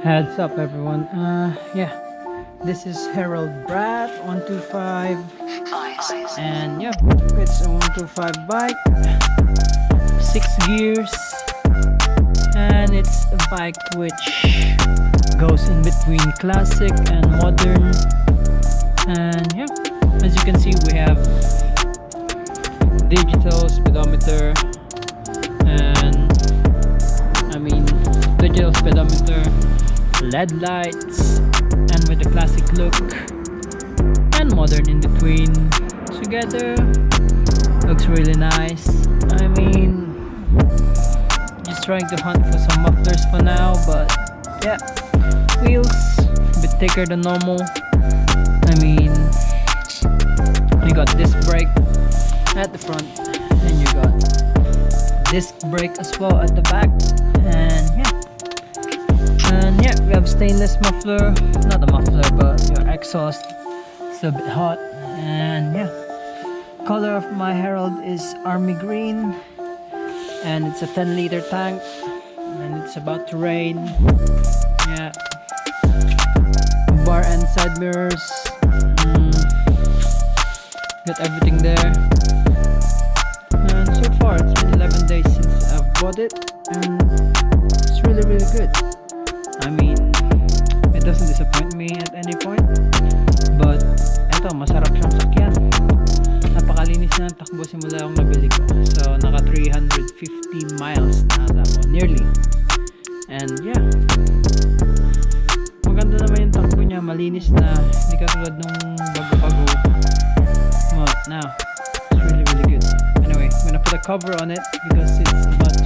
Heads up everyone, yeah, this is Harold Brat 125 and yeah, it's a 125 bike, 6 gears, and it's a bike which goes in between classic and modern. And yeah, as you can see, we have digital speedometer and digital speedometer, LED lights, and with the classic look and modern in between together. Looks really nice. Just trying to hunt for some mufflers for now, but yeah, wheels a bit thicker than normal. You got disc brake at the front, and you got disc brake as well at the back, and yeah, we have stainless muffler, not a muffler but your exhaust. It's a bit hot. And yeah, color of my Herald is army green, and it's a 10-liter tank, and it's about to rain. Yeah, bar and side mirrors, got everything there. And so far it's been 11 days since I've bought it, and it's really good. It doesn't disappoint me at any point, but eto, masarap siyang sakyan. Napakalinis na ng takbo simula yung nabili ko. So naka 350 miles na ata ako, nearly. And yeah, maganda naman yung takbo niya, malinis na, hindi katulad nung bago-bago. Now, it's really good. Anyway, I'm gonna put a cover on it because it's about